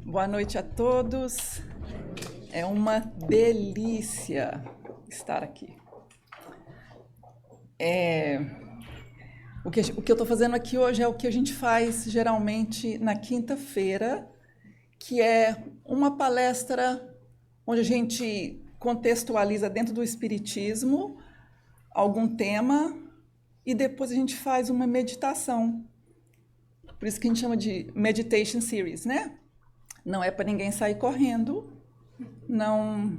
Boa noite a todos. É uma delícia estar aqui. O que eu estou fazendo aqui hoje é o que a gente faz geralmente na quinta-feira, que é uma palestra onde a gente contextualiza dentro do Espiritismo algum tema e depois a gente faz uma meditação. Por isso que a gente chama de Meditation Series, né? Não é para ninguém sair correndo, não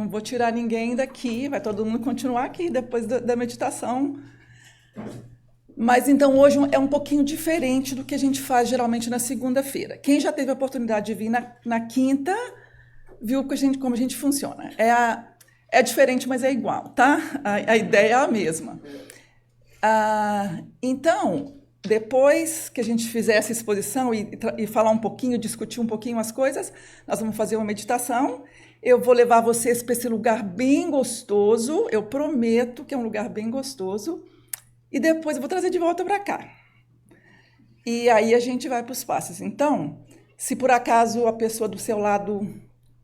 vou tirar ninguém daqui, vai todo mundo continuar aqui depois da meditação. Mas então hoje é um pouquinho diferente do que a gente faz geralmente na segunda-feira. Quem já teve a oportunidade de vir na quinta, viu como a gente funciona. É diferente, mas é igual, tá? A ideia é a mesma. Então, depois que a gente fizer essa exposição e falar um pouquinho, discutir um pouquinho as coisas, nós vamos fazer uma meditação. Eu vou levar vocês para esse lugar bem gostoso, eu prometo que é um lugar bem gostoso, e depois eu vou trazer de volta para cá. E aí a gente vai para os passos. Então, se por acaso a pessoa do seu lado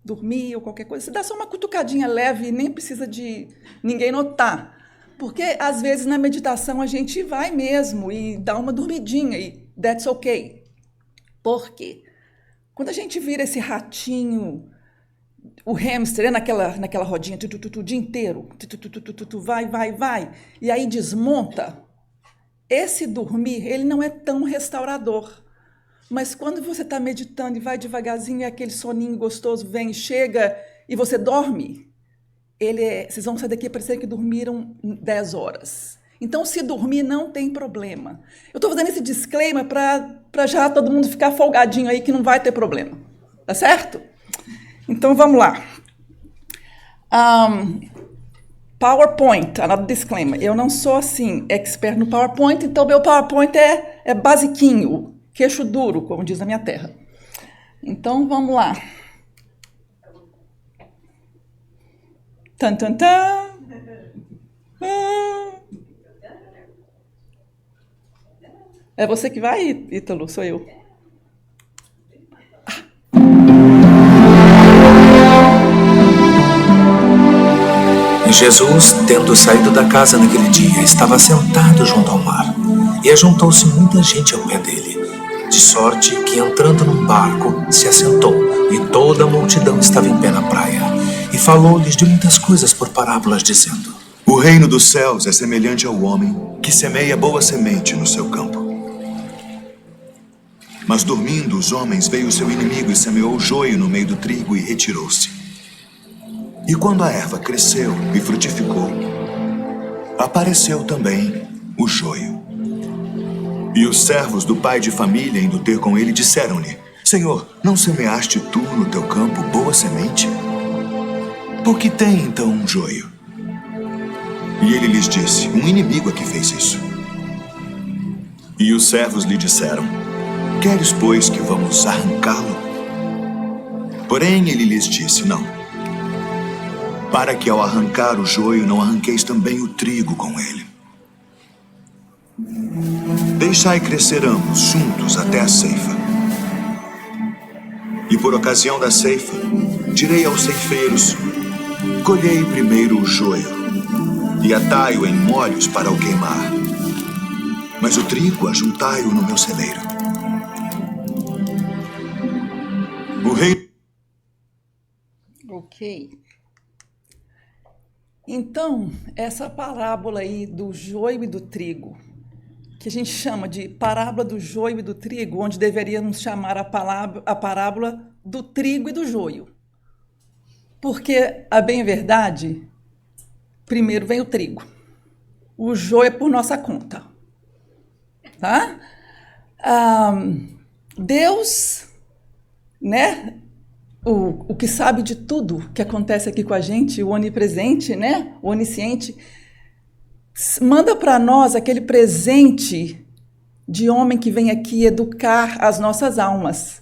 dormir ou qualquer coisa, você dá só uma cutucadinha leve e nem precisa de ninguém notar. Porque, às vezes, na meditação, a gente vai mesmo e dá uma dormidinha e that's okay. Por quê? Quando a gente vira esse ratinho, o hamster, naquela rodinha, o dia inteiro, vai, e aí desmonta, esse dormir, ele não é tão restaurador. Mas quando você está meditando e vai devagarzinho e aquele soninho gostoso vem e chega e você dorme, vocês vão sair daqui parecendo que dormiram 10 horas. Então, se dormir, não tem problema. Eu estou fazendo esse disclaimer para já todo mundo ficar folgadinho aí que não vai ter problema. Tá certo? Então, vamos lá. PowerPoint, another disclaimer. Eu não sou, assim, expert no PowerPoint, então meu PowerPoint é basiquinho, queixo duro, como diz na minha terra. Então, vamos lá. Tan, tan, tan. É você que vai, Ítalo? Sou eu. E Jesus, tendo saído da casa naquele dia, estava sentado junto ao mar. E ajuntou-se muita gente ao pé dele, de sorte que, entrando num barco, se assentou, e toda a multidão estava em pé na praia. E falou-lhes de muitas coisas por parábolas, dizendo: O reino dos céus é semelhante ao homem que semeia boa semente no seu campo. Mas dormindo os homens, veio o seu inimigo e semeou o joio no meio do trigo e retirou-se. E quando a erva cresceu e frutificou, apareceu também o joio. E os servos do pai de família, indo ter com ele, disseram-lhe: Senhor, não semeaste tu no teu campo boa semente? Por que tem então um joio? E ele lhes disse: Um inimigo é que fez isso. E os servos lhe disseram: Queres, pois, que vamos arrancá-lo? Porém ele lhes disse: Não, para que ao arrancar o joio não arranqueis também o trigo com ele. Deixai crescer ambos juntos até a ceifa. E por ocasião da ceifa, direi aos ceifeiros: Colhei primeiro o joio, e atai-o em molhos para o queimar. Mas o trigo ajuntai-o no meu celeiro. O rei... Ok. Então, essa parábola aí do joio e do trigo, que a gente chama de parábola do joio e do trigo, onde deveríamos chamar a parábola do trigo e do joio. Porque, a bem verdade, primeiro vem o trigo. O joio é por nossa conta. Tá? Deus, né? O que sabe de tudo que acontece aqui com a gente, o onipresente, né? O onisciente, manda para nós aquele presente de homem que vem aqui educar as nossas almas.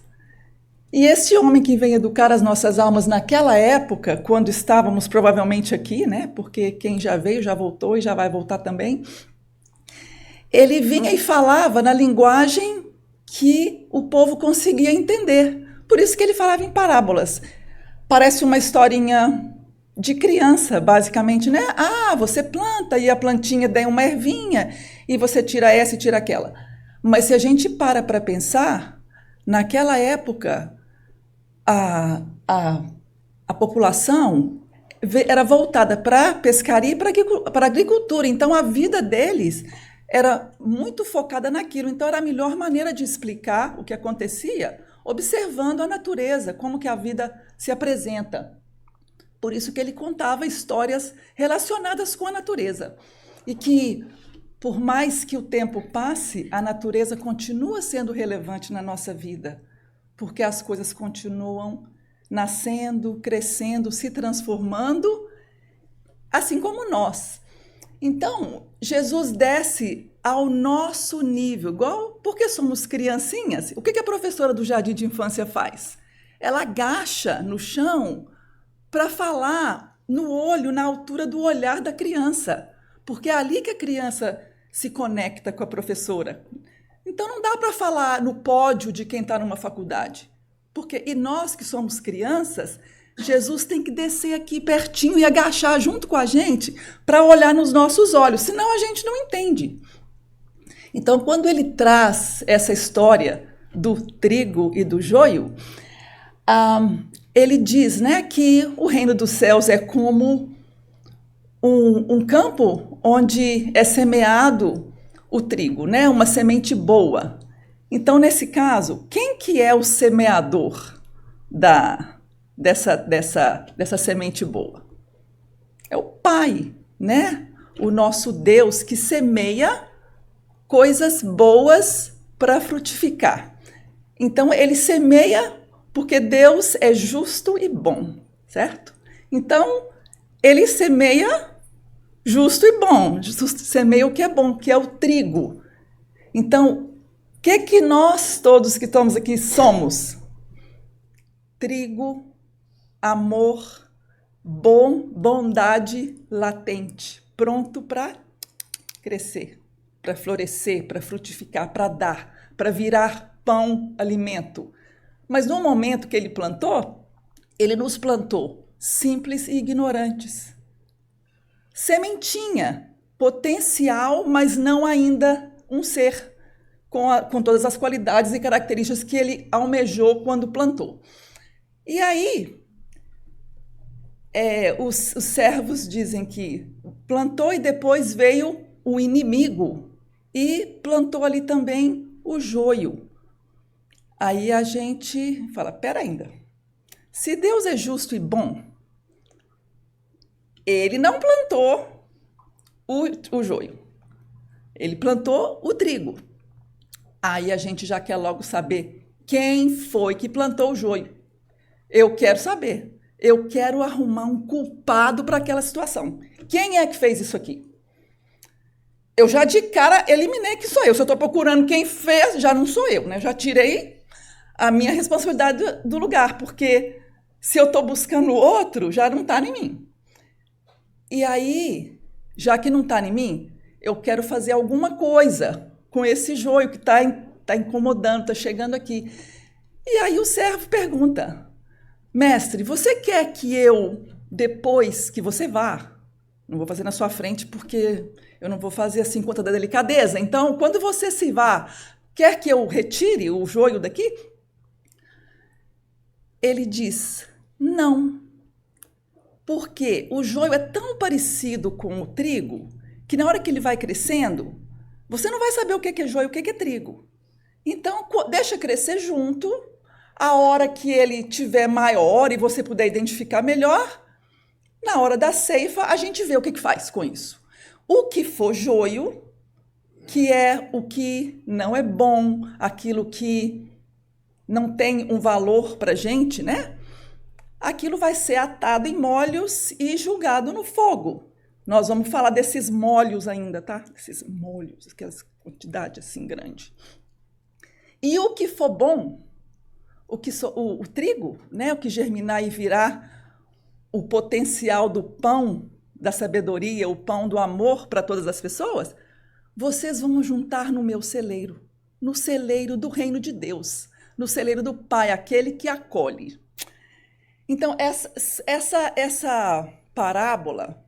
E esse homem que vem educar as nossas almas naquela época, quando estávamos provavelmente aqui, né? Porque quem já veio já voltou e já vai voltar também. Ele vinha e falava na linguagem que o povo conseguia entender, Por isso que ele falava em parábolas. Parece uma historinha de criança, basicamente, né? Ah, você planta e a plantinha dá uma ervinha e você tira essa e tira aquela. Mas se a gente para pensar, naquela época, a população era voltada para a pescaria e para a agricultura. Então, a vida deles era muito focada naquilo. Então, era a melhor maneira de explicar o que acontecia, observando a natureza, como que a vida se apresenta. Por isso que ele contava histórias relacionadas com a natureza. E que, por mais que o tempo passe, a natureza continua sendo relevante na nossa vida, porque as coisas continuam nascendo, crescendo, se transformando, assim como nós. Então, Jesus desce ao nosso nível, igual porque somos criancinhas. O que a professora do jardim de infância faz? Ela agacha no chão para falar no olho, na altura do olhar da criança, porque é ali que a criança se conecta com a professora. Então não dá para falar no pódio de quem está numa faculdade, e nós que somos crianças, Jesus tem que descer aqui pertinho e agachar junto com a gente para olhar nos nossos olhos, senão a gente não entende. Então, quando ele traz essa história do trigo e do joio, ele diz, né, que o reino dos céus é como um campo onde é semeado o trigo, né, uma semente boa. Então, nesse caso, quem que é o semeador dessa semente boa? É o Pai, né? O nosso Deus que semeia coisas boas para frutificar. Então, ele semeia porque Deus é justo e bom, certo? Então, ele semeia justo e bom, semeia o que é bom, que é o trigo. Então, o que nós todos que estamos aqui somos? Trigo, amor, bondade latente, pronto para crescer, para florescer, para frutificar, para dar, para virar pão, alimento. Mas no momento que ele plantou, ele nos plantou simples e ignorantes. Sementinha, potencial, mas não ainda um ser com todas as qualidades e características que ele almejou quando plantou. E aí, os servos dizem que plantou e depois veio o inimigo e plantou ali também o joio. Aí a gente fala, pera ainda, se Deus é justo e bom, ele não plantou o joio, ele plantou o trigo. Aí a gente já quer logo saber quem foi que plantou o joio. Eu quero saber, eu quero arrumar um culpado para aquela situação. Quem é que fez isso aqui? Eu já de cara eliminei que sou eu. Se eu estou procurando quem fez, já não sou eu, né? Já tirei a minha responsabilidade do lugar, porque se eu estou buscando o outro, já não está em mim. E aí, já que não está em mim, eu quero fazer alguma coisa com esse joio que está incomodando, está chegando aqui. E aí o servo pergunta, mestre, você quer que eu, depois que você vá, não vou fazer na sua frente porque eu não vou fazer assim conta da delicadeza, então, quando você se vá, quer que eu retire o joio daqui? Ele diz, não, porque o joio é tão parecido com o trigo que na hora que ele vai crescendo, você não vai saber o que é joio e o que é trigo. Então, deixa crescer junto, a hora que ele tiver maior e você puder identificar melhor, na hora da ceifa, a gente vê o que faz com isso. O que for joio, que é o que não é bom, aquilo que não tem um valor para a gente, né? Aquilo vai ser atado em molhos e julgado no fogo. Nós vamos falar desses molhos ainda, tá? Esses molhos, aquela quantidade assim grande. E o que for bom, o trigo, né? O que germinar e virar o potencial do pão da sabedoria, o pão do amor para todas as pessoas, vocês vão juntar no meu celeiro, no celeiro do reino de Deus. no celeiro do Pai, aquele que acolhe. Então, essa parábola,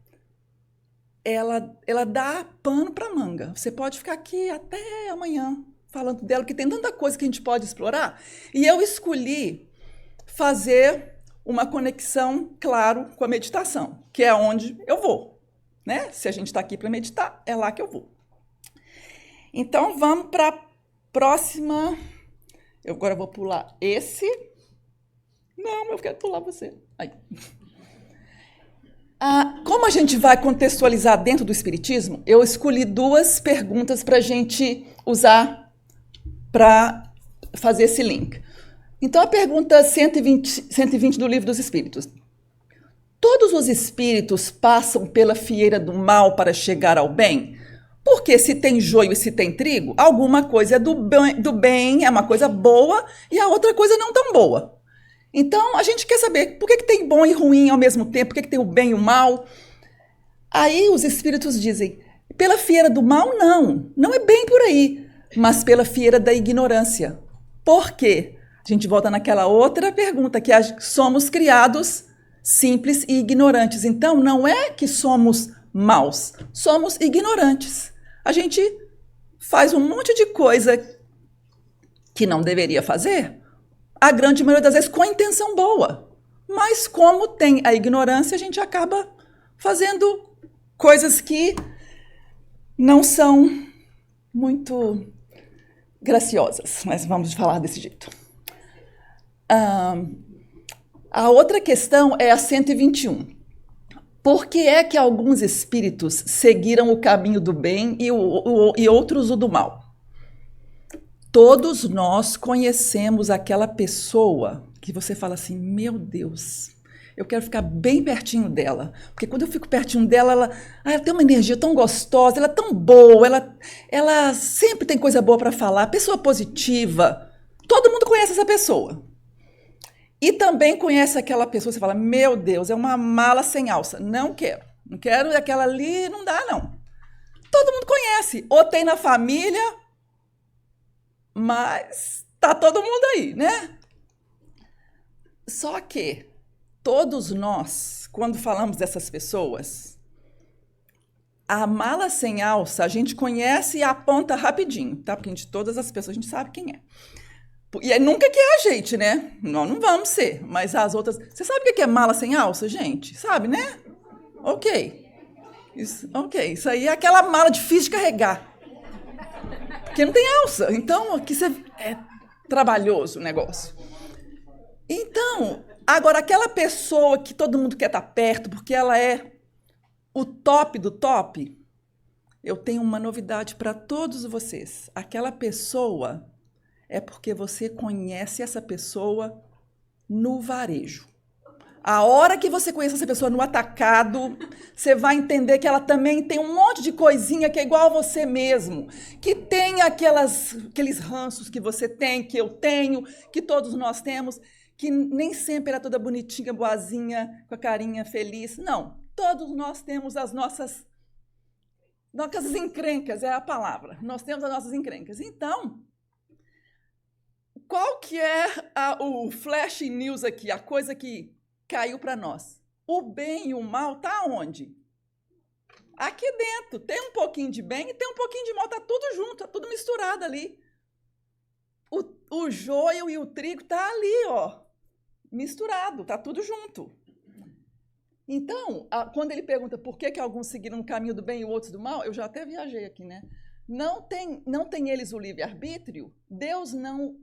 ela dá pano para manga. Você pode ficar aqui até amanhã falando dela, porque tem tanta coisa que a gente pode explorar. E eu escolhi fazer uma conexão, claro, com a meditação, que é onde eu vou, né? Se a gente está aqui para meditar, é lá que eu vou. Então, vamos para a próxima. Eu agora vou pular esse. Não, eu quero pular você. Aí. Como a gente vai contextualizar dentro do Espiritismo, eu escolhi 2 perguntas para a gente usar para fazer esse link. Então, a pergunta 120 do Livro dos Espíritos. Todos os espíritos passam pela fieira do mal para chegar ao bem? Porque se tem joio e se tem trigo, alguma coisa é do bem, é uma coisa boa, e a outra coisa não tão boa. Então, a gente quer saber por que tem bom e ruim ao mesmo tempo, por que tem o bem e o mal. Aí os espíritos dizem, pela fieira do mal, não é bem por aí, mas pela fieira da ignorância. Por quê? A gente volta naquela outra pergunta, que somos criados simples e ignorantes. Então, não é que somos maus, somos ignorantes. A gente faz um monte de coisa que não deveria fazer, a grande maioria das vezes com intenção boa. Mas como tem a ignorância, a gente acaba fazendo coisas que não são muito graciosas, mas vamos falar desse jeito. A outra questão é a 121. Por que é que alguns espíritos seguiram o caminho do bem e outros o do mal? Todos nós conhecemos aquela pessoa que você fala assim, meu Deus, eu quero ficar bem pertinho dela. Porque quando eu fico pertinho dela, ela tem uma energia tão gostosa, ela é tão boa, ela sempre tem coisa boa para falar, pessoa positiva. Todo mundo conhece essa pessoa. E também conhece aquela pessoa, você fala, meu Deus, é uma mala sem alça. Não quero, aquela ali não dá, não. Todo mundo conhece, ou tem na família, mas tá todo mundo aí, né? Só que todos nós, quando falamos dessas pessoas, a mala sem alça a gente conhece e aponta rapidinho, tá? Porque todas as pessoas a gente sabe quem é. E nunca que é a gente, né? Nós não vamos ser, mas as outras... Você sabe o que é mala sem alça, gente? Sabe, né? Ok. Isso aí é aquela mala difícil de carregar. Porque não tem alça. Então, aqui é trabalhoso o negócio. Então, agora, aquela pessoa que todo mundo quer estar perto, porque ela é o top do top, eu tenho uma novidade para todos vocês. Aquela pessoa é porque você conhece essa pessoa no varejo. A hora que você conhece essa pessoa no atacado, você vai entender que ela também tem um monte de coisinha que é igual a você mesmo, que tem aqueles ranços que você tem, que eu tenho, que todos nós temos, que nem sempre ela é toda bonitinha, boazinha, com a carinha feliz. Não, todos nós temos as nossas encrencas, é a palavra. Nós temos as nossas encrencas. Então, qual que é o flash news aqui, a coisa que caiu para nós? O bem e o mal tá onde? Aqui dentro. Tem um pouquinho de bem e tem um pouquinho de mal, tá tudo junto, tá tudo misturado ali. O joio e o trigo tá ali, ó, misturado, tá tudo junto. Então, quando ele pergunta por que alguns seguiram o caminho do bem e outros do mal, eu já até viajei aqui, né? Não tem eles o livre-arbítrio? Deus não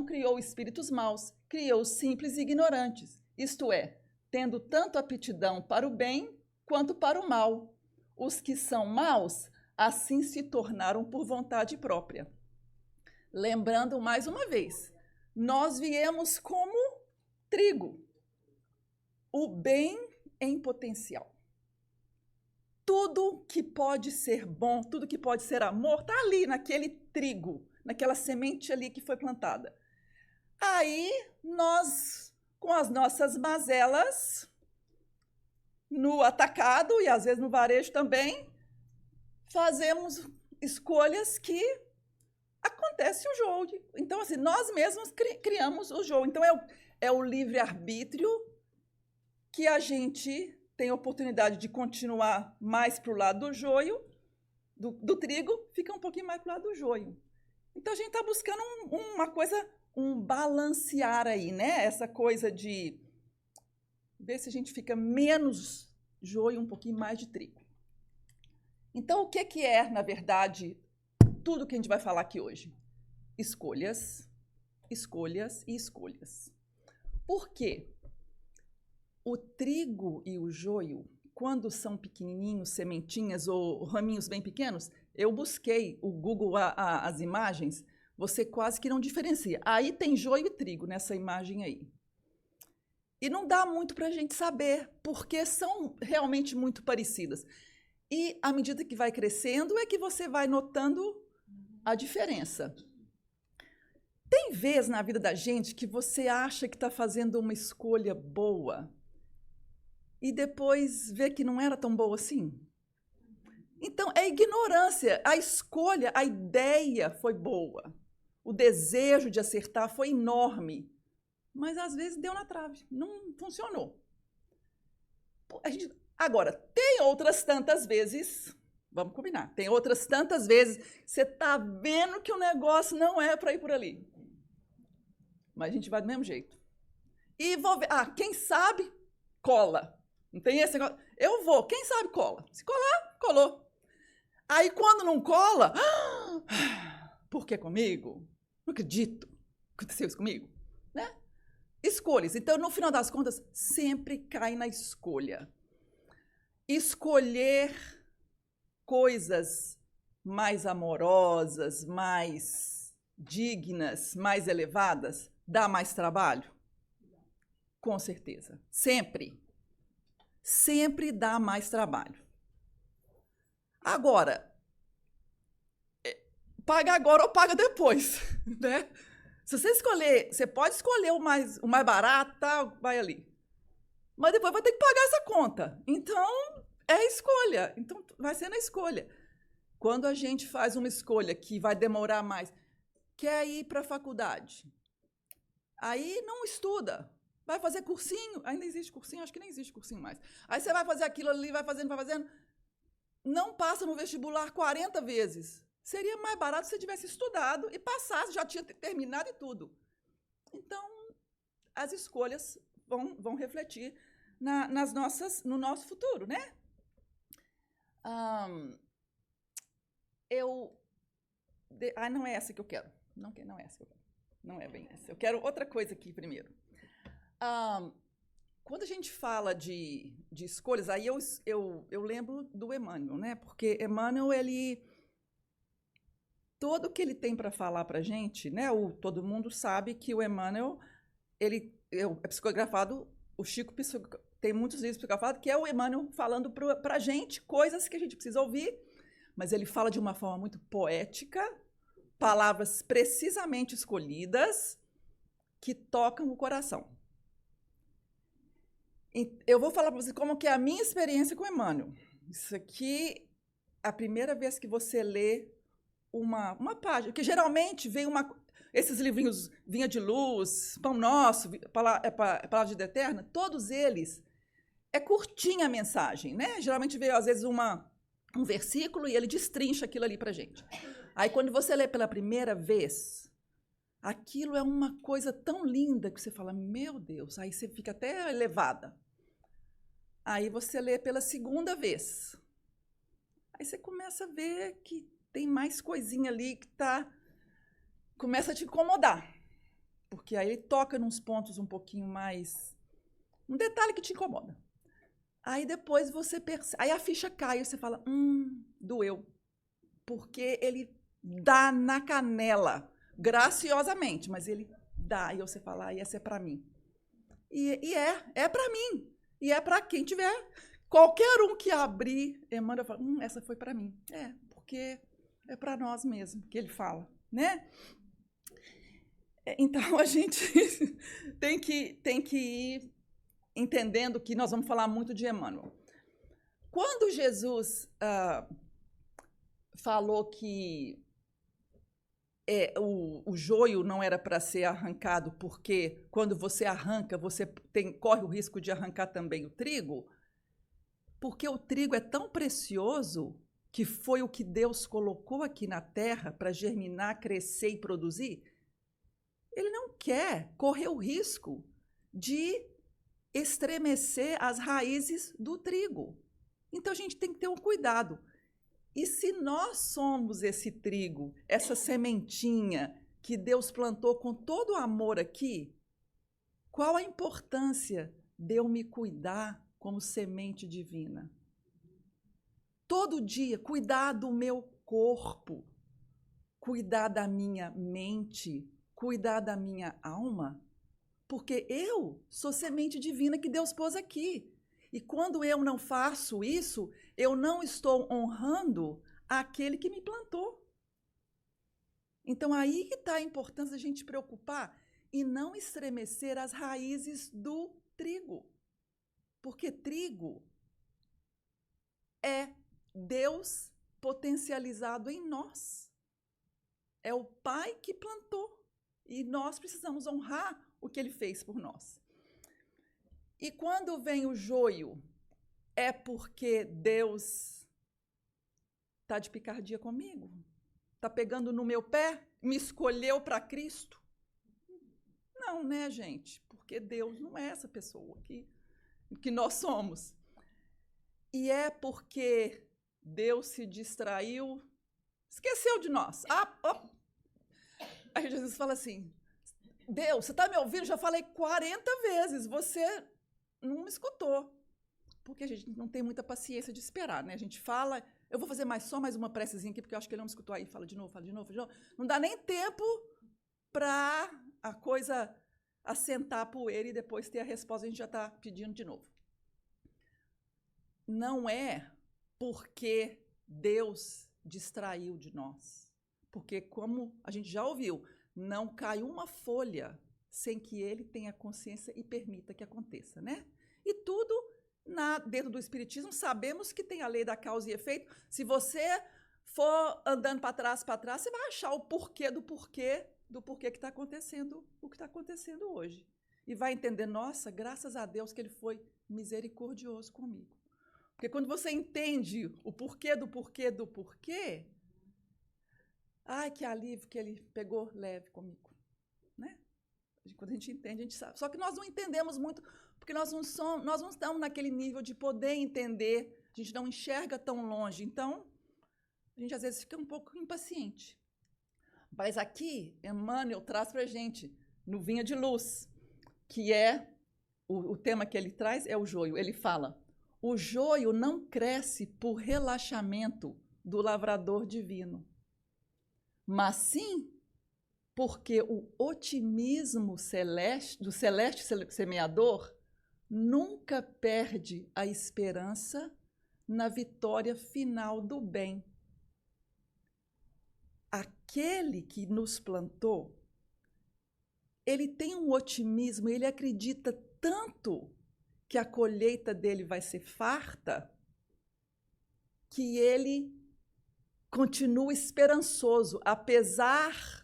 criou espíritos maus, criou simples e ignorantes. Isto é, tendo tanto aptidão para o bem quanto para o mal. Os que são maus, assim se tornaram por vontade própria. Lembrando mais uma vez, nós viemos como trigo, o bem em potencial. Tudo que pode ser bom, tudo que pode ser amor, está ali naquele trigo, naquela semente ali que foi plantada. Aí nós, com as nossas mazelas, no atacado e às vezes no varejo também, fazemos escolhas que acontecem acontece o joio. Então, assim, nós mesmos criamos o joio. Então, é o livre-arbítrio que a gente tem a oportunidade de continuar mais para o lado do joio, do trigo, fica um pouquinho mais para o lado do joio. Então, a gente está buscando uma coisa, um balancear aí, né? Essa coisa de ver se a gente fica menos joio, um pouquinho mais de trigo. Então, o que é, na verdade, tudo que a gente vai falar aqui hoje? Escolhas, escolhas e escolhas. Por quê? O trigo e o joio, quando são pequenininhos, sementinhas ou raminhos bem pequenos, eu busquei o Google, as imagens, você quase que não diferencia. Aí tem joio e trigo nessa imagem aí. E não dá muito para a gente saber, porque são realmente muito parecidas. E à medida que vai crescendo, é que você vai notando a diferença. Tem vezes na vida da gente que você acha que está fazendo uma escolha boa e depois vê que não era tão boa assim. Então, é ignorância. A escolha, a ideia foi boa. O desejo de acertar foi enorme. Mas, às vezes, deu na trave. Não funcionou. Agora, tem outras tantas vezes, vamos combinar, tem outras tantas vezes que você está vendo que o negócio não é para ir por ali. Mas a gente vai do mesmo jeito. E vou ver, quem sabe, cola. Não tem esse negócio? Eu vou, quem sabe cola. Se colar, colou. Aí quando não cola, por que comigo? Não acredito. Aconteceu isso comigo, né? Escolhas. Então, no final das contas, sempre cai na escolha. Escolher coisas mais amorosas, mais dignas, mais elevadas, dá mais trabalho? Com certeza. Sempre. Sempre dá mais trabalho. Agora, paga agora ou paga depois, né? Se você escolher, você pode escolher o mais barato, tá? Vai ali. Mas depois vai ter que pagar essa conta. Então, é escolha. Então, vai ser na escolha. Quando a gente faz uma escolha que vai demorar mais, quer ir para a faculdade, aí não estuda. Vai fazer cursinho, ainda existe cursinho? Acho que nem existe cursinho mais. Aí você vai fazer aquilo ali, vai fazendo, não passa no vestibular 40 vezes. Seria mais barato se você tivesse estudado e passasse, já tinha terminado e tudo. Então, as escolhas vão refletir no nosso futuro, né? Não é essa que eu quero. Não é essa que eu quero. Não é bem essa. Eu quero outra coisa aqui primeiro. Quando a gente fala de escolhas, aí eu lembro do Emmanuel, né? Porque Emmanuel, tudo que ele tem para falar para a gente, né? Todo mundo sabe que o Emmanuel, é psicografado, o Chico tem muitos livros psicografados, que é o Emmanuel falando para a gente coisas que a gente precisa ouvir, mas ele fala de uma forma muito poética, palavras precisamente escolhidas, que tocam o coração. Eu vou falar para vocês como que é a minha experiência com o Emmanuel. Isso aqui, a primeira vez que você lê uma página, que geralmente vem esses livrinhos Vinha de Luz, Pão Nosso, Palavra de Vida Eterna, todos eles, é curtinha a mensagem, né? Geralmente vem, às vezes, um versículo e ele destrincha aquilo ali para a gente. Aí, quando você lê pela primeira vez, aquilo é uma coisa tão linda que você fala, meu Deus, aí você fica até elevada. Aí você lê pela segunda vez. Aí você começa a ver que tem mais coisinha ali que começa a te incomodar. Porque aí ele toca nos pontos um pouquinho mais... Um detalhe que te incomoda. Aí depois você percebe... Aí a ficha cai e você fala, doeu. Porque ele dá na canela, graciosamente, mas ele dá. E você fala, essa é para mim. E é para mim. E é para quem tiver... Qualquer um que abrir, Emmanuel fala, essa foi para mim. Porque é para nós mesmo que ele fala, né? Então, a gente tem que ir entendendo que nós vamos falar muito de Emmanuel. Quando Jesus falou que o joio não era para ser arrancado, porque quando você arranca, você corre o risco de arrancar também o trigo, porque o trigo é tão precioso que foi o que Deus colocou aqui na terra para germinar, crescer e produzir. Ele não quer correr o risco de estremecer as raízes do trigo. Então a gente tem que ter um cuidado. E se nós somos esse trigo, essa sementinha que Deus plantou com todo o amor aqui, qual a importância de eu me cuidar como semente divina? Todo dia, cuidar do meu corpo, cuidar da minha mente, cuidar da minha alma, porque eu sou semente divina que Deus pôs aqui. E quando eu não faço isso, eu não estou honrando aquele que me plantou. Então, aí que está a importância da gente se preocupar e não estremecer as raízes do trigo. Porque trigo é Deus potencializado em nós. É o Pai que plantou. E nós precisamos honrar o que Ele fez por nós. E quando vem o joio, é porque Deus está de picardia comigo? Está pegando no meu pé? Me escolheu para Cristo? Não, né, gente? Porque Deus não é essa pessoa que nós somos. E é porque Deus se distraiu, esqueceu de nós. Aí Jesus fala assim, Deus, você está me ouvindo? Já falei 40 vezes, você não me escutou. Porque a gente não tem muita paciência de esperar, né? A gente fala, eu vou fazer só mais uma precezinha aqui, porque eu acho que ele não me escutou aí. Fala de novo, fala de novo, fala de novo. Não dá nem tempo para a coisa assentar a poeira e depois ter a resposta, a gente já está pedindo de novo. Não é porque Deus distraiu de nós. Porque, como a gente já ouviu, não cai uma folha sem que ele tenha consciência e permita que aconteça, né? E tudo dentro do Espiritismo, sabemos que tem a lei da causa e efeito. Se você for andando para trás, você vai achar o porquê do porquê que está acontecendo o que está acontecendo hoje. E vai entender, nossa, graças a Deus que ele foi misericordioso comigo. Porque quando você entende o porquê do porquê, ai, que alívio que ele pegou leve comigo, né? Quando a gente entende, a gente sabe. Só que nós não entendemos muito, porque nós não estamos naquele nível de poder entender, a gente não enxerga tão longe. Então, a gente às vezes fica um pouco impaciente. Mas aqui, Emmanuel traz para a gente, no Vinha de Luz, que é o tema que ele traz, é o joio. Ele fala, o joio não cresce por relaxamento do lavrador divino, mas sim porque o otimismo do celeste semeador nunca perde a esperança na vitória final do bem. Aquele que nos plantou, ele tem um otimismo, ele acredita tanto que a colheita dele vai ser farta, que ele continua esperançoso, apesar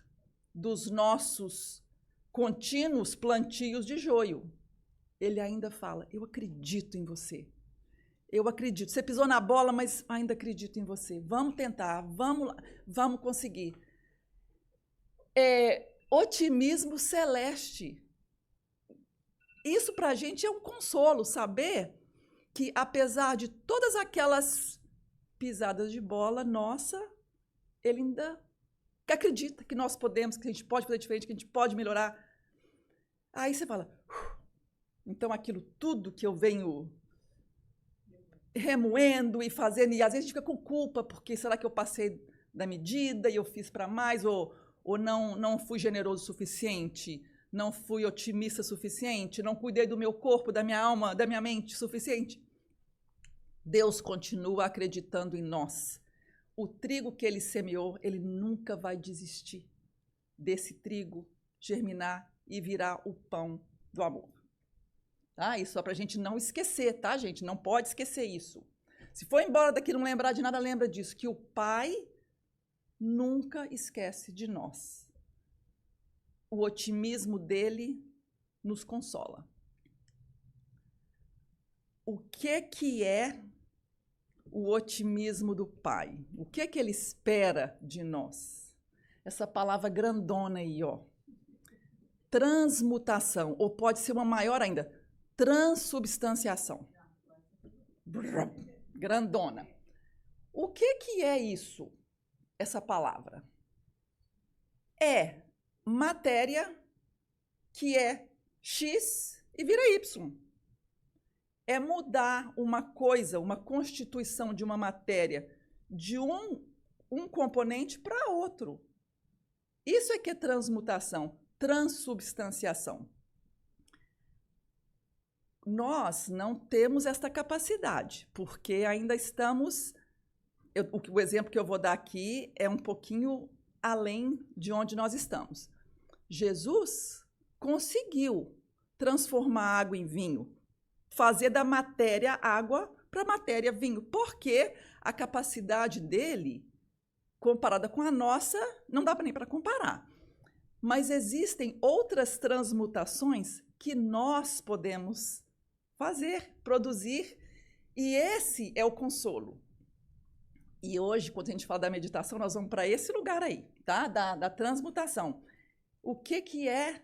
dos nossos contínuos plantios de joio. Ele ainda fala, eu acredito em você. Eu acredito. Você pisou na bola, mas ainda acredito em você. Vamos tentar, vamos conseguir. Otimismo celeste. Isso para a gente é um consolo, saber que apesar de todas aquelas pisadas de bola, nossa, ele ainda acredita que nós podemos, que a gente pode fazer diferente, que a gente pode melhorar. Aí você fala, então aquilo tudo que eu venho remoendo e fazendo, e às vezes a gente fica com culpa, porque será que eu passei da medida e eu fiz para mais, ou não fui generoso o suficiente, não fui otimista o suficiente, não cuidei do meu corpo, da minha alma, da minha mente o suficiente. Deus continua acreditando em nós. O trigo que ele semeou, ele nunca vai desistir desse trigo germinar e virar o pão do amor. Tá? Isso só para a gente não esquecer, tá, gente? Não pode esquecer isso. Se for embora daqui e não lembrar de nada, lembra disso, que o Pai nunca esquece de nós. O otimismo dele nos consola. O que é o otimismo do Pai? O que ele espera de nós? Essa palavra grandona aí, ó. Transmutação, ou pode ser uma maior ainda, transubstanciação. Grandona. O que é isso, essa palavra? É matéria que é X e vira Y. É mudar uma coisa, uma constituição de uma matéria de um componente para outro. Isso é que é transmutação, transubstanciação. Nós não temos esta capacidade, porque ainda estamos... o exemplo que eu vou dar aqui é um pouquinho além de onde nós estamos. Jesus conseguiu transformar água em vinho, fazer da matéria água para matéria vinho, porque a capacidade dele, comparada com a nossa, não dá nem para comparar. Mas existem outras transmutações que nós podemos fazer, produzir, e esse é o consolo. E hoje, quando a gente fala da meditação, nós vamos para esse lugar aí, tá? Da transmutação. O que é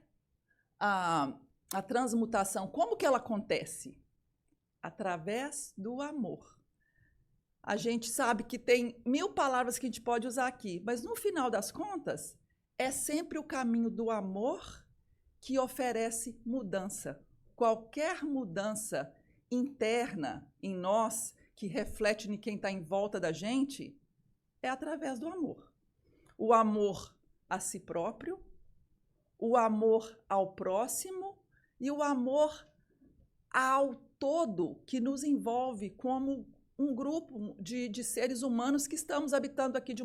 a transmutação? Como que ela acontece? Através do amor. A gente sabe que tem 1000 palavras que a gente pode usar aqui, mas no final das contas, é sempre o caminho do amor que oferece mudança. Qualquer mudança interna em nós, que reflete em quem está em volta da gente, é através do amor. O amor a si próprio, o amor ao próximo e o amor ao todo que nos envolve como um grupo de seres humanos que estamos habitando aqui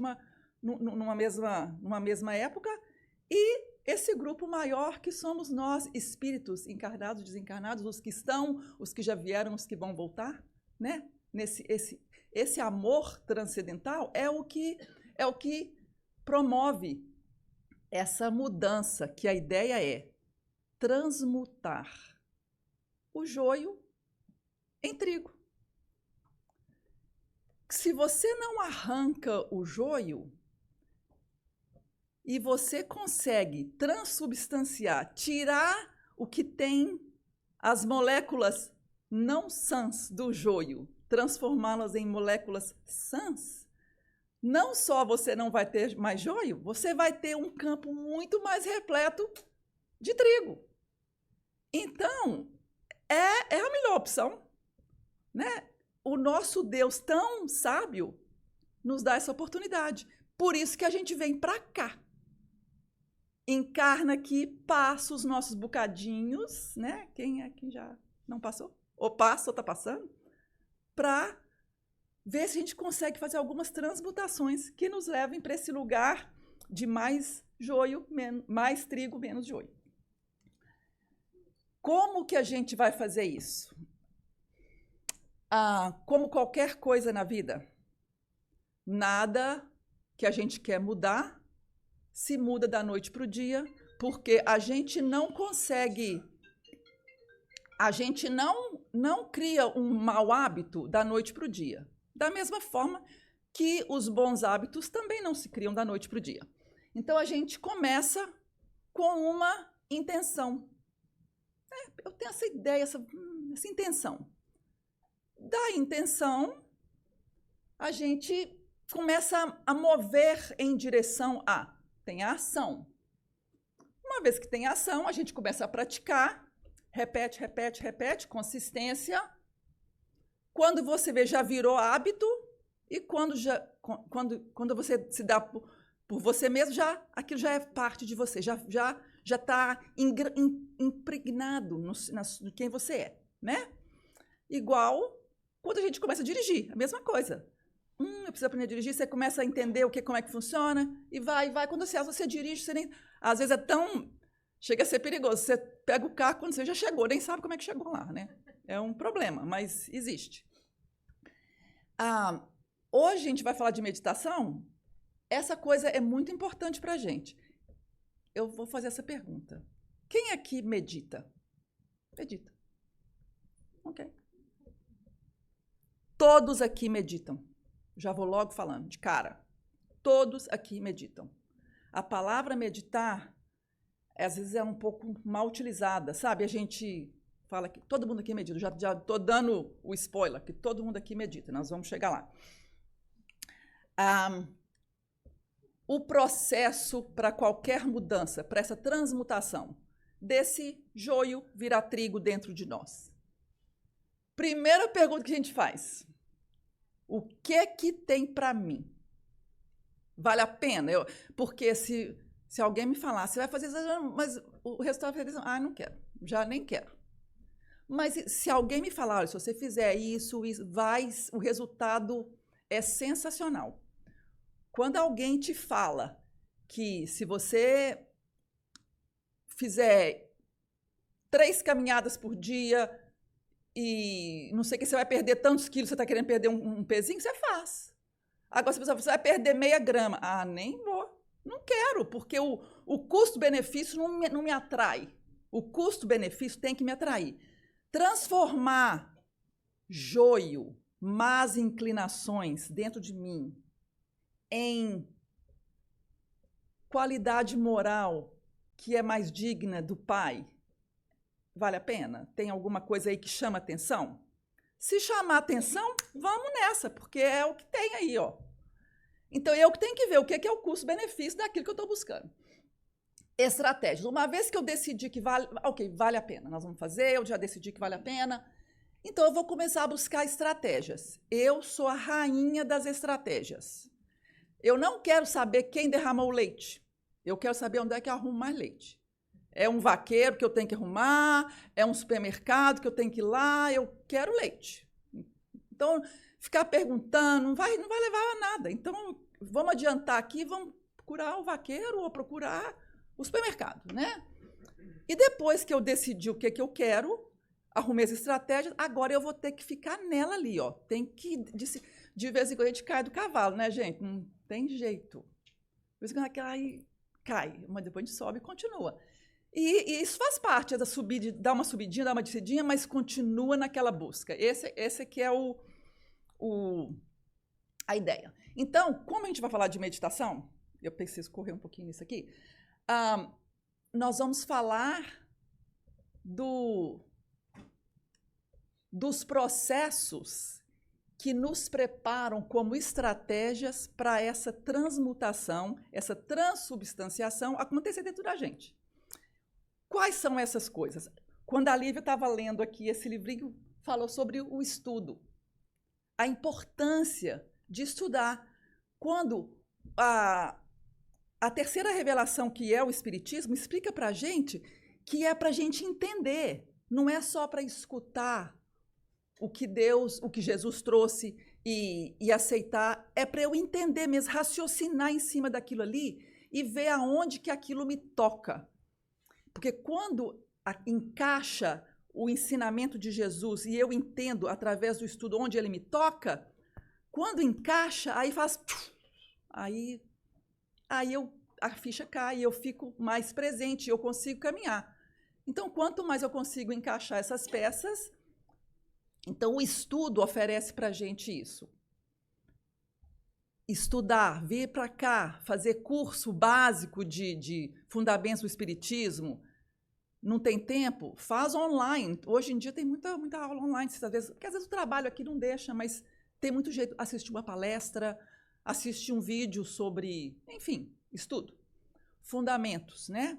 numa mesma época, e esse grupo maior que somos nós, espíritos encarnados, desencarnados, os que estão, os que já vieram, os que vão voltar, né? Esse amor transcendental é o que promove essa mudança, que a ideia é transmutar o joio em trigo. Se você não arranca o joio e você consegue transubstanciar, tirar o que tem as moléculas não sãs do joio, transformá-las em moléculas sãs, não só você não vai ter mais joio, você vai ter um campo muito mais repleto de trigo. Então, é a melhor opção, né? O nosso Deus tão sábio nos dá essa oportunidade. Por isso que a gente vem para cá. Encarna aqui, passa os nossos bocadinhos, né? Quem é que já não passou? Ou passa ou está passando? Para ver se a gente consegue fazer algumas transmutações que nos levem para esse lugar de mais joio, mais trigo, menos joio. Como que a gente vai fazer isso? Como qualquer coisa na vida, nada que a gente quer mudar se muda da noite para o dia, porque a gente não consegue, a gente não cria um mau hábito da noite para o dia. Da mesma forma que os bons hábitos também não se criam da noite para o dia. Então, a gente começa com uma intenção. Eu tenho essa ideia, essa intenção. Da intenção, a gente começa a mover em direção tem a ação. Uma vez que tem a ação, a gente começa a praticar, repete, consistência. Quando você vê, já virou hábito, e quando você se dá por você mesmo, aquilo já é parte de você, já está impregnado no quem você é, né? Igual quando a gente começa a dirigir, a mesma coisa. Eu preciso aprender a dirigir, você começa a entender como é que funciona, e vai. Quando você dirige, você nem... Às vezes chega a ser perigoso. Você pega o carro quando você já chegou, nem sabe como é que chegou lá, né? É um problema, mas existe. Hoje a gente vai falar de meditação, essa coisa é muito importante para a gente. Eu vou fazer essa pergunta. Quem aqui medita? Medita. Ok. Todos aqui meditam. Já vou logo falando, de cara. Todos aqui meditam. A palavra meditar, às vezes, é um pouco mal utilizada, sabe? A gente fala que todo mundo aqui medita. Já estou dando o spoiler, que todo mundo aqui medita. Nós vamos chegar lá. O processo para qualquer mudança, para essa transmutação, desse joio virar trigo dentro de nós. Primeira pergunta que a gente faz. O que tem para mim? Vale a pena? Porque se alguém me falar, você vai fazer isso, mas o resultado vai dizer, não quero, já nem quero. Mas se alguém me falar, olha, se você fizer isso, o resultado é sensacional. Quando alguém te fala que se você fizer 3 caminhadas por dia e não sei o que, você vai perder tantos quilos, você está querendo perder um pezinho, você faz. Agora, se você vai perder meia grama, nem vou, não quero, porque o custo-benefício não me atrai. O custo-benefício tem que me atrair. Transformar joio, más inclinações dentro de mim, em qualidade moral que é mais digna do Pai, vale a pena? Tem alguma coisa aí que chama atenção? Se chamar atenção, vamos nessa, porque é o que tem aí, ó. Então, eu que tenho que ver o que é o custo-benefício daquilo que eu estou buscando. Estratégias. Uma vez que eu decidi que vale a pena, nós vamos fazer, eu já decidi que vale a pena, então eu vou começar a buscar estratégias. Eu sou a rainha das estratégias. Eu não quero saber quem derramou o leite. Eu quero saber onde é que eu arrumo mais leite. É um vaqueiro que eu tenho que arrumar, é um supermercado que eu tenho que ir lá, eu quero leite. Então, ficar perguntando não vai levar a nada. Então, vamos adiantar aqui, vamos procurar o vaqueiro ou procurar o supermercado, né? E depois que eu decidi o que eu quero, arrumei as estratégias, agora eu vou ter que ficar nela ali, ó. Tem que, de vez em quando, a gente cai do cavalo, né, gente? Não tem jeito. De vez em quando cai, mas depois a gente sobe e continua. E isso faz parte da subida, dá uma subidinha, dá uma descidinha, mas continua naquela busca. Esse que é a ideia. Então, como a gente vai falar de meditação, eu preciso correr um pouquinho nisso aqui, nós vamos falar dos processos que nos preparam como estratégias para essa transmutação, essa transubstanciação acontecer dentro da gente. Quais são essas coisas? Quando a Lívia estava lendo aqui esse livrinho, falou sobre o estudo, a importância de estudar. Quando a terceira revelação, que é o Espiritismo, explica para a gente que é para a gente entender, não é só para escutar o que Jesus trouxe e aceitar, é para eu entender mesmo, raciocinar em cima daquilo ali e ver aonde que aquilo me toca. Porque quando encaixa o ensinamento de Jesus e eu entendo através do estudo onde ele me toca, quando encaixa, aí faz... Aí a ficha cai, eu fico mais presente, eu consigo caminhar. Então, quanto mais eu consigo encaixar essas peças, então o estudo oferece para a gente isso. Estudar, vir para cá, fazer curso básico de fundamentos do Espiritismo. Não tem tempo? Faz online. Hoje em dia tem muita aula online, porque às vezes o trabalho aqui não deixa, mas tem muito jeito. Assistir uma palestra, assistir um vídeo sobre, enfim, estudo. Fundamentos, né?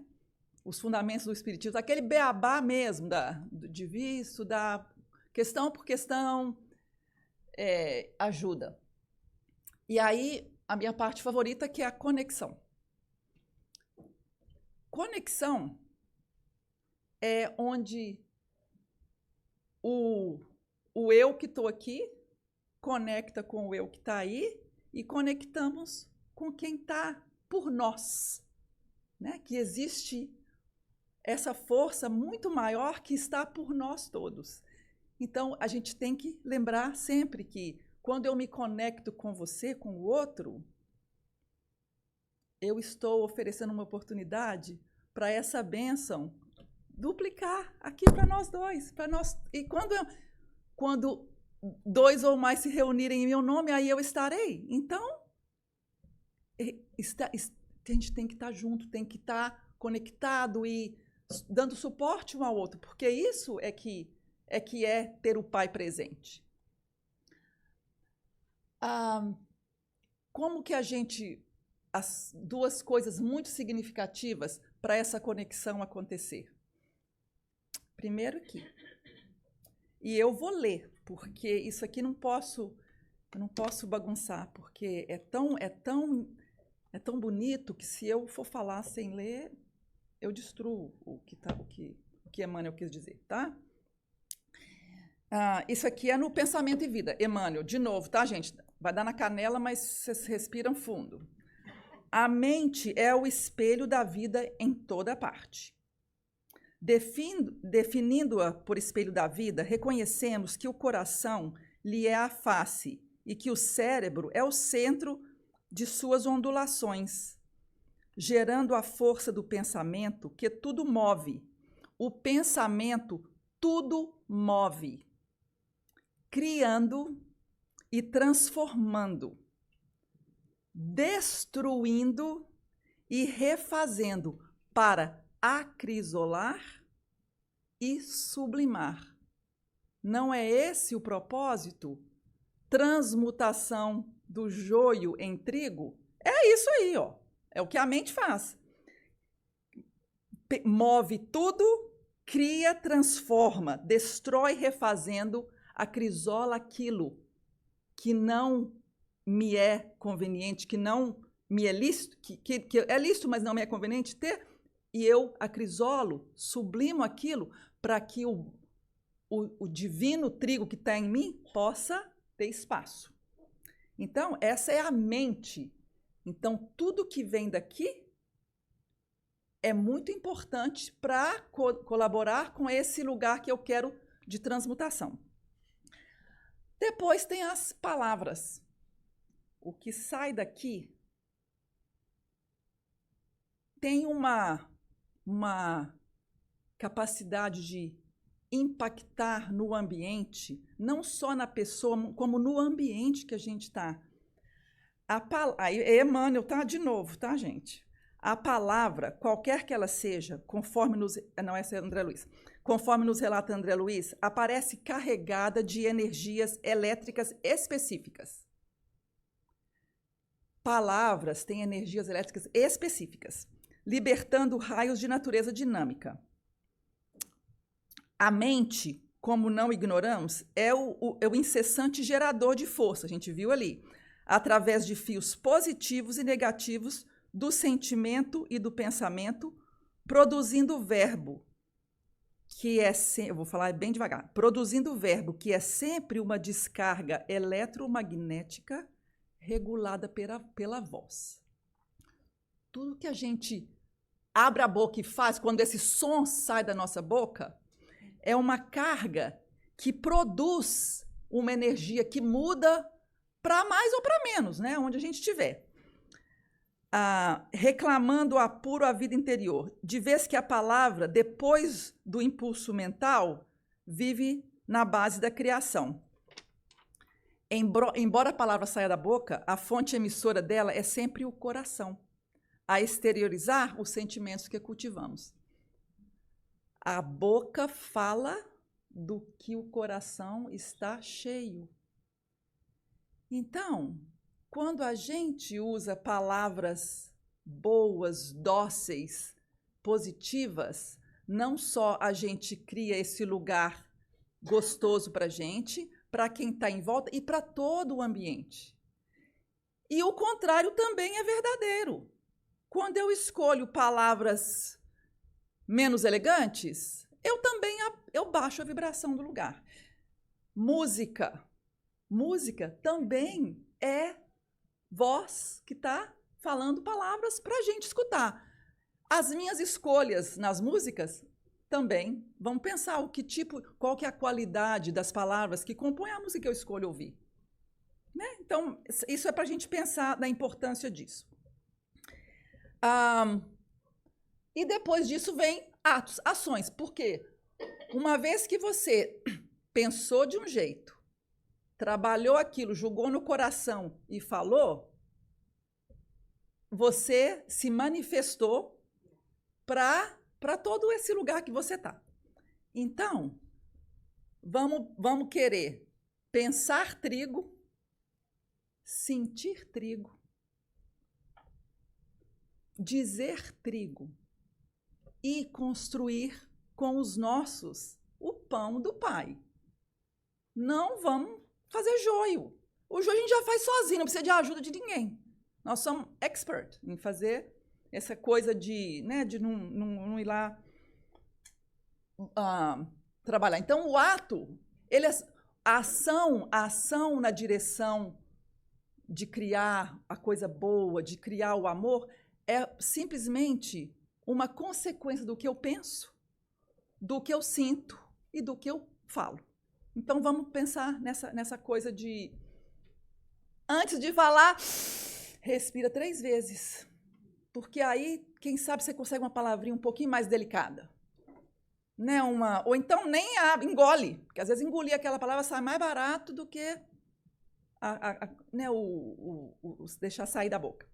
Os fundamentos do Espiritismo, aquele beabá mesmo, de vir estudar questão por questão, ajuda. E aí, a minha parte favorita, que é a conexão. Conexão é onde o eu que estou aqui conecta com o eu que está aí e conectamos com quem está por nós, né? Que existe essa força muito maior que está por nós todos. Então, a gente tem que lembrar sempre que quando eu me conecto com você, com o outro, eu estou oferecendo uma oportunidade para essa bênção duplicar aqui para nós dois. E quando dois ou mais se reunirem em meu nome, aí eu estarei. Então, a gente tem que estar junto, tem que estar conectado e dando suporte um ao outro, porque isso é que é ter o Pai presente. Como que as duas coisas muito significativas para essa conexão acontecer? Primeiro aqui, e eu vou ler, porque isso aqui eu não posso bagunçar, porque é tão bonito que se eu for falar sem ler, eu destruo o que Emmanuel quis dizer, tá? Isso aqui é no Pensamento e Vida. Emmanuel, de novo, tá, gente? Vai dar na canela, mas vocês respiram fundo. A mente é o espelho da vida em toda parte. Definindo-a por espelho da vida, reconhecemos que o coração lhe é a face e que o cérebro é o centro de suas ondulações, gerando a força do pensamento que tudo move. O pensamento tudo move, criando e transformando, destruindo e refazendo para acrisolar e sublimar. Não é esse o propósito? Transmutação do joio em trigo? É isso aí, ó. É o que a mente faz. Move tudo, cria, transforma, destrói refazendo, acrisola aquilo que não me é conveniente, que não me é lícito, que é lícito, mas não me é conveniente ter, e eu acrisolo, sublimo aquilo para que o divino trigo que está em mim possa ter espaço. Então, essa é a mente. Então, tudo que vem daqui é muito importante para colaborar com esse lugar que eu quero de transmutação. Depois tem as palavras. O que sai daqui tem uma capacidade de impactar no ambiente, não só na pessoa, como no ambiente que a gente está. Aí Emmanuel, tá? De novo, tá, gente? A palavra, qualquer que ela seja, conforme nos relata André Luiz, aparece carregada de energias elétricas específicas. Palavras têm energias elétricas específicas, libertando raios de natureza dinâmica. A mente, como não ignoramos, é o incessante gerador de força, a gente viu ali, através de fios positivos e negativos do sentimento e do pensamento, produzindo o verbo, que é eu vou falar bem devagar, produzindo o verbo, que é sempre uma descarga eletromagnética regulada pela voz. Tudo que a gente abre a boca e faz, quando esse som sai da nossa boca, é uma carga que produz uma energia que muda para mais ou para menos, né? Onde a gente estiver. Reclamando apuro a vida interior, de vez que a palavra, depois do impulso mental, vive na base da criação. Embora a palavra saia da boca, a fonte emissora dela é sempre o coração, a exteriorizar os sentimentos que cultivamos. A boca fala do que o coração está cheio. Então, quando a gente usa palavras boas, dóceis, positivas, não só a gente cria esse lugar gostoso para a gente, para quem está em volta e para todo o ambiente. E o contrário também é verdadeiro. Quando eu escolho palavras menos elegantes, eu baixo a vibração do lugar. Música também é voz que está falando palavras para a gente escutar. As minhas escolhas nas músicas também, vamos pensar qual que é a qualidade das palavras que compõem a música que eu escolho ouvir. Né? Então, isso é para a gente pensar na importância disso. E depois disso vem atos, ações. Por quê? Uma vez que você pensou de um jeito, trabalhou aquilo, julgou no coração e falou, você se manifestou para todo esse lugar que você está. Então, vamos querer pensar trigo, sentir trigo, dizer trigo e construir com os nossos o pão do Pai. Não vamos fazer joio. O joio a gente já faz sozinho, não precisa de ajuda de ninguém. Nós somos expert em fazer essa coisa de não ir lá trabalhar. Então, o ato, a ação na direção de criar a coisa boa, de criar o amor, é simplesmente uma consequência do que eu penso, do que eu sinto e do que eu falo. Então, vamos pensar nessa coisa de... Antes de falar, respira 3 vezes. Porque aí, quem sabe, você consegue uma palavrinha um pouquinho mais delicada. Né? Ou então nem engole. Porque às vezes engolir aquela palavra sai mais barato do que deixar sair da boca.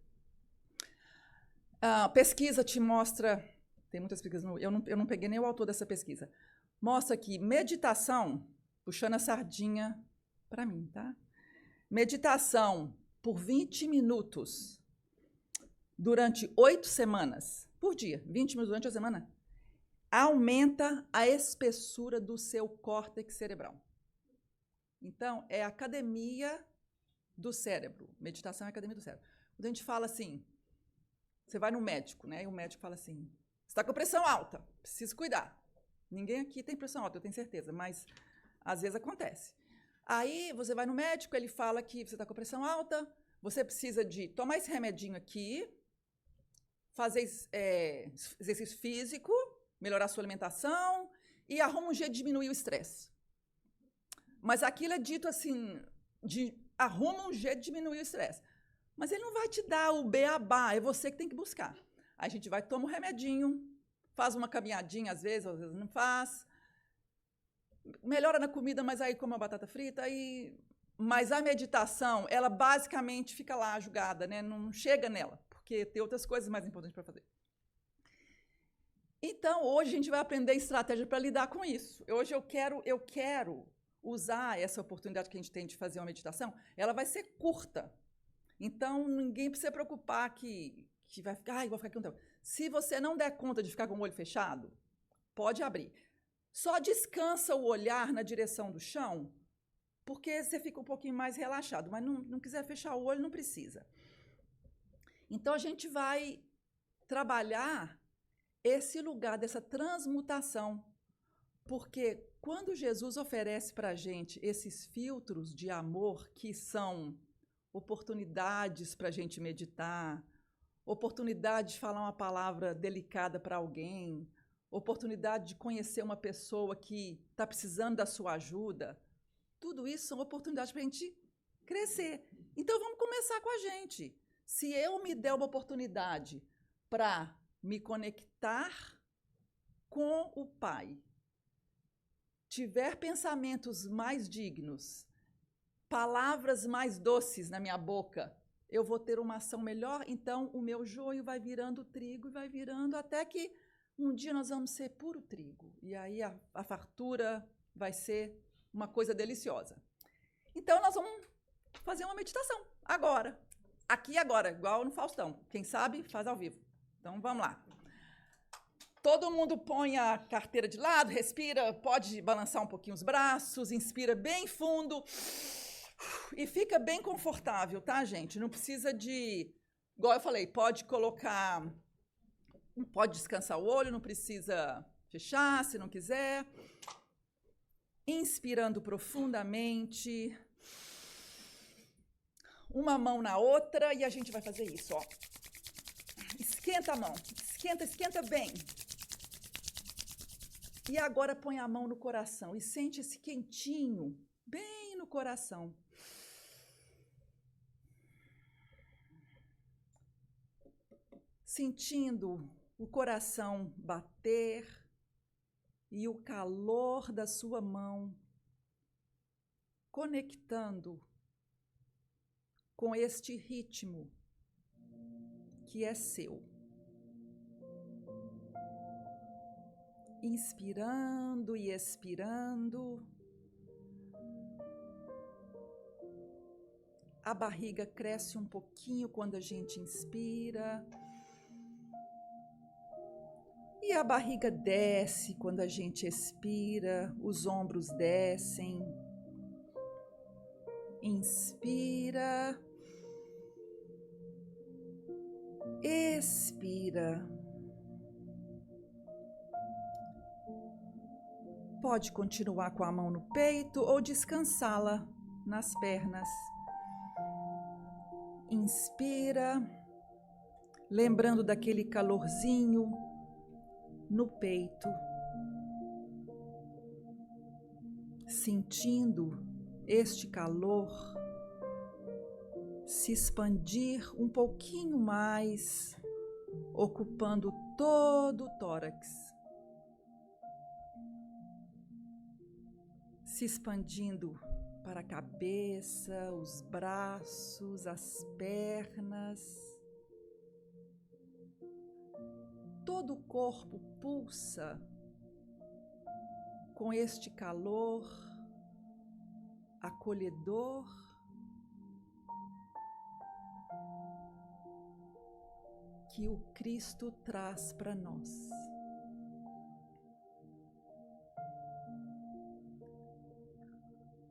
A pesquisa te mostra... Tem muitas pesquisas, eu não peguei nem o autor dessa pesquisa. Mostra que meditação, puxando a sardinha para mim, tá? Meditação por 20 minutos durante 8 semanas, por dia, 20 minutos durante a semana, aumenta a espessura do seu córtex cerebral. Então, é a academia do cérebro. Meditação é a academia do cérebro. Quando a gente fala assim, você vai no médico, né? E o médico fala assim, você está com pressão alta, precisa cuidar. Ninguém aqui tem pressão alta, eu tenho certeza, mas às vezes acontece. Aí você vai no médico, ele fala que você está com pressão alta, você precisa de tomar esse remedinho aqui, fazer exercício físico, melhorar a sua alimentação e arruma um jeito de diminuir o estresse. Mas aquilo é dito assim, arruma um jeito de diminuir o estresse. Mas ele não vai te dar o beabá, é você que tem que buscar. Aí a gente vai, toma um remedinho, faz uma caminhadinha às vezes não faz. Melhora na comida, mas aí come uma batata frita. Mas a meditação, ela basicamente fica lá jogada, né? Não chega nela, porque tem outras coisas mais importantes para fazer. Então, hoje a gente vai aprender estratégia para lidar com isso. Hoje eu quero usar essa oportunidade que a gente tem de fazer uma meditação. Ela vai ser curta. Então, ninguém precisa se preocupar que vai ficar, vou ficar aqui um tempo. Se você não der conta de ficar com o olho fechado, pode abrir. Só descansa o olhar na direção do chão, porque você fica um pouquinho mais relaxado. Mas não quiser fechar o olho, não precisa. Então, a gente vai trabalhar esse lugar dessa transmutação. Porque quando Jesus oferece para a gente esses filtros de amor, que são oportunidades para a gente meditar, oportunidade de falar uma palavra delicada para alguém, oportunidade de conhecer uma pessoa que está precisando da sua ajuda, tudo isso são oportunidades para a gente crescer. Então, vamos começar com a gente. Se eu me der uma oportunidade para me conectar com o Pai, tiver pensamentos mais dignos, palavras mais doces na minha boca, eu vou ter uma ação melhor, então o meu joio vai virando trigo, vai virando até que um dia nós vamos ser puro trigo. E aí a fartura vai ser uma coisa deliciosa. Então nós vamos fazer uma meditação agora. Aqui e agora, igual no Faustão. Quem sabe, faz ao vivo. Então vamos lá. Todo mundo põe a carteira de lado, respira, pode balançar um pouquinho os braços, inspira bem fundo e fica bem confortável, tá, gente? Não precisa de... Igual eu falei, pode colocar... Pode descansar o olho, não precisa fechar se não quiser. Inspirando profundamente. Uma mão na outra e a gente vai fazer isso, ó. Esquenta a mão, esquenta bem. E agora põe a mão no coração e sente esse quentinho bem no coração. sentindo o coração bater e o calor da sua mão, conectando com este ritmo que é seu. Inspirando e expirando. A barriga cresce um pouquinho quando a gente inspira. E a barriga desce quando a gente expira, os ombros descem. Inspira. Expira. Pode continuar com a mão no peito ou descansá-la nas pernas. Inspira, lembrando daquele calorzinho no peito, sentindo este calor se expandir um pouquinho mais, ocupando todo o tórax, se expandindo para a cabeça, os braços, as pernas. Todo o corpo pulsa com este calor acolhedor que o Cristo traz para nós.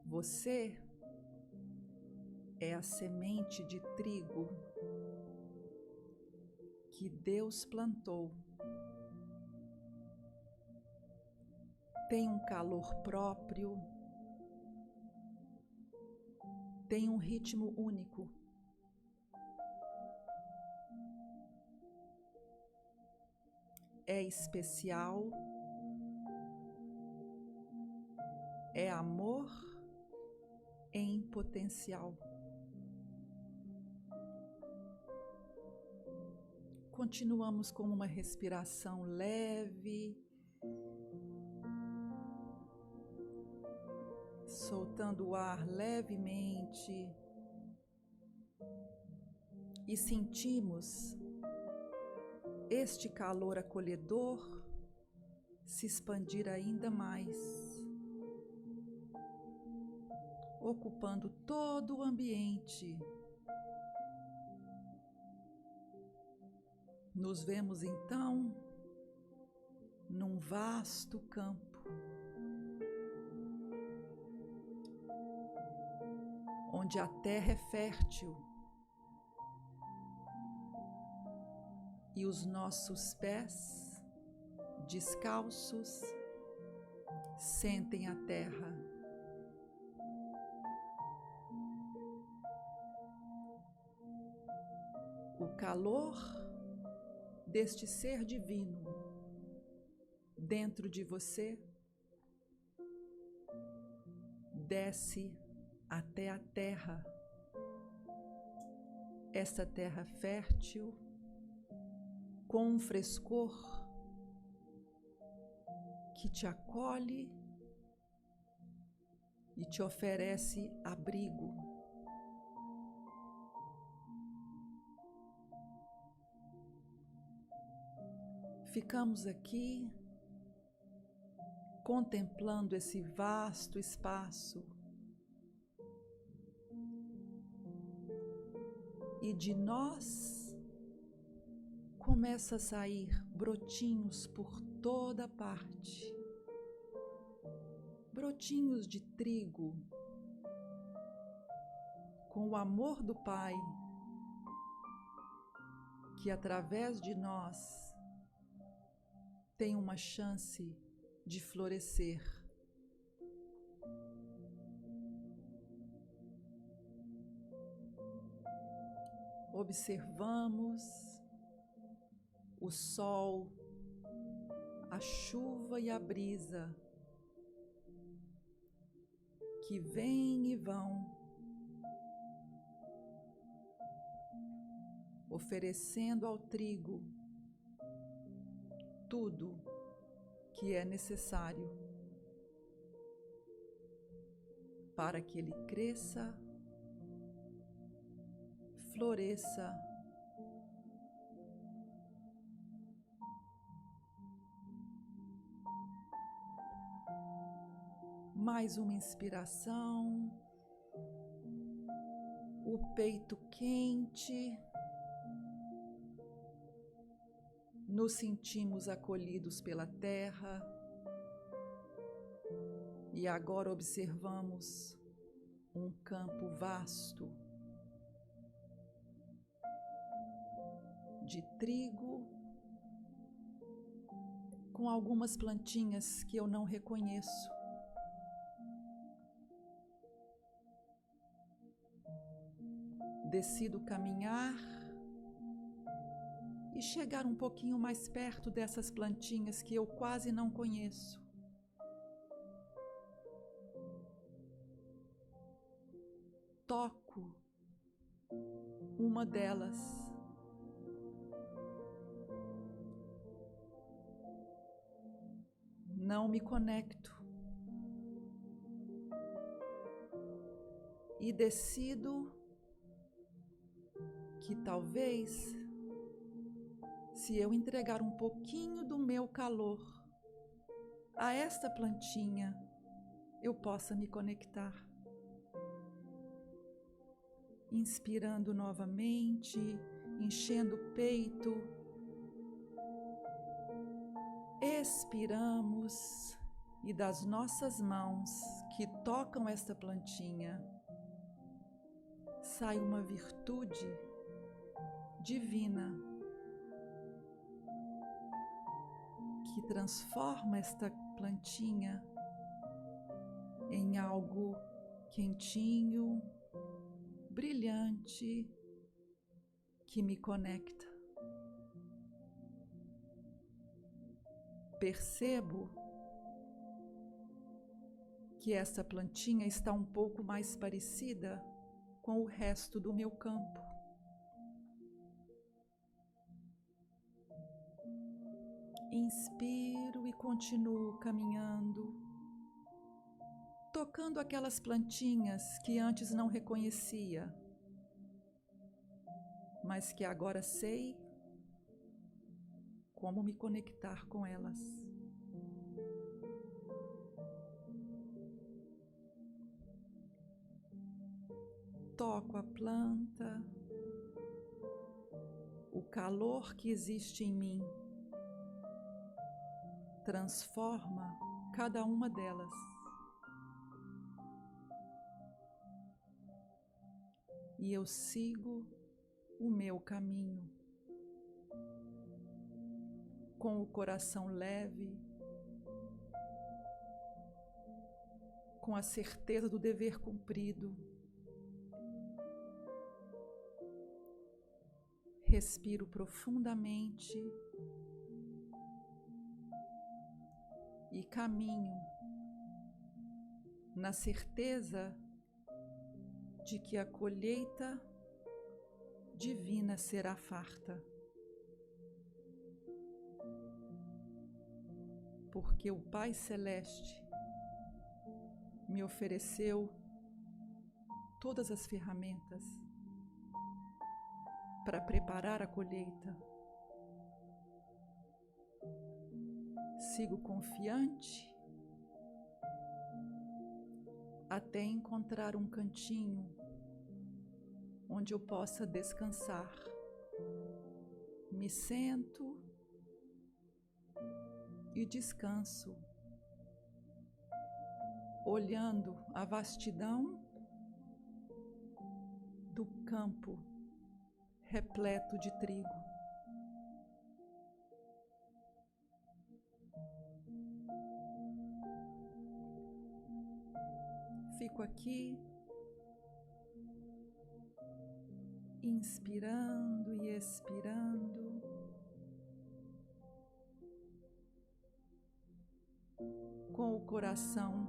Você é a semente de trigo que Deus plantou. Tem um calor próprio, tem um ritmo único. É especial, é amor em potencial. Continuamos com uma respiração leve, soltando o ar levemente e sentimos este calor acolhedor se expandir ainda mais, ocupando todo o ambiente. Nos vemos então num vasto campo, onde a terra é fértil e os nossos pés, descalços, sentem a terra. O calor deste ser divino dentro de você desce até a terra, essa terra fértil, com um frescor que te acolhe e te oferece abrigo. Ficamos aqui contemplando esse vasto espaço e de nós começa a sair brotinhos por toda parte, brotinhos de trigo, com o amor do Pai, que através de nós tem uma chance de florescer. Observamos o sol, a chuva e a brisa que vêm e vão, oferecendo ao trigo tudo que é necessário para que ele cresça, floresça mais uma inspiração, o peito quente, nos sentimos acolhidos pela terra e agora observamos um campo vasto de trigo com algumas plantinhas que eu não reconheço. Decido caminhar e chegar um pouquinho mais perto dessas plantinhas que eu quase não conheço. Toco uma delas. Não me conecto. E decido que talvez, se eu entregar um pouquinho do meu calor a esta plantinha, eu possa me conectar. Inspirando novamente, enchendo o peito. Expiramos e das nossas mãos que tocam esta plantinha sai uma virtude divina que transforma esta plantinha em algo quentinho, brilhante, que me conecta. Percebo que essa plantinha está um pouco mais parecida com o resto do meu campo. Inspiro e continuo caminhando, tocando aquelas plantinhas que antes não reconhecia, mas que agora sei como me conectar com elas. Toco a planta, o calor que existe em mim transforma cada uma delas. E eu sigo o meu caminho, com o coração leve, com a certeza do dever cumprido. Respiro profundamente e caminho na certeza de que a colheita divina será farta, porque o Pai Celeste me ofereceu todas as ferramentas para preparar a colheita. Sigo confiante até encontrar um cantinho onde eu possa descansar. Me sento e descanso, olhando a vastidão do campo repleto de trigo. Fico aqui, inspirando e expirando, com o coração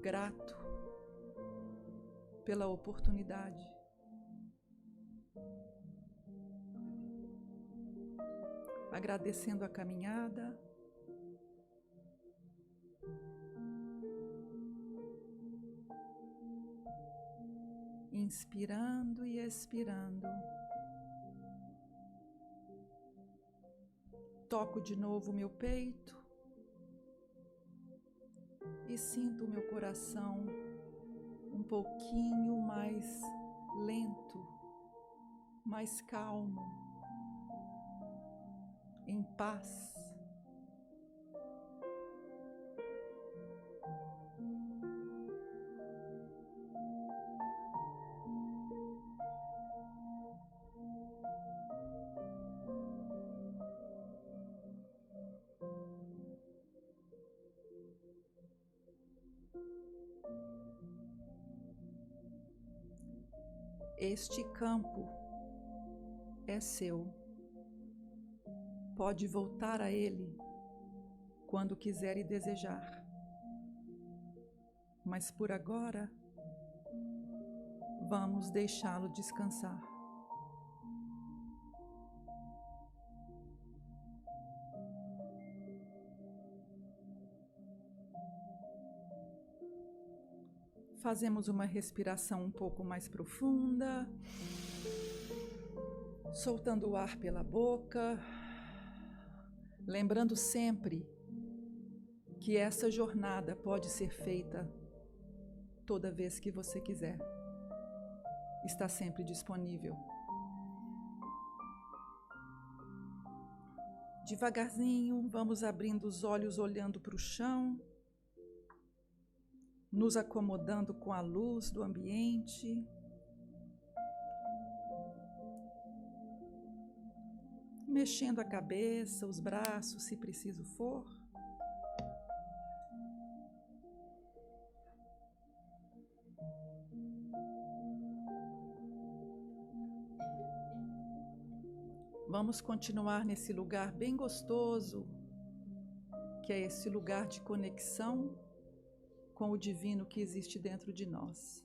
grato pela oportunidade. agradecendo a caminhada. Inspirando e expirando. Toco de novo meu peito e sinto o meu coração um pouquinho mais lento, mais calmo, em paz. Este campo é seu. Pode voltar a ele quando quiser e desejar. Mas por agora, vamos deixá-lo descansar. Fazemos uma respiração um pouco mais profunda, soltando o ar pela boca, lembrando sempre que essa jornada pode ser feita toda vez que você quiser. Está sempre disponível. Devagarzinho, vamos abrindo os olhos, olhando para o chão, nos acomodando com a luz do ambiente. Mexendo a cabeça, os braços, se preciso for. Vamos continuar nesse lugar bem gostoso, que é esse lugar de conexão com o divino que existe dentro de nós.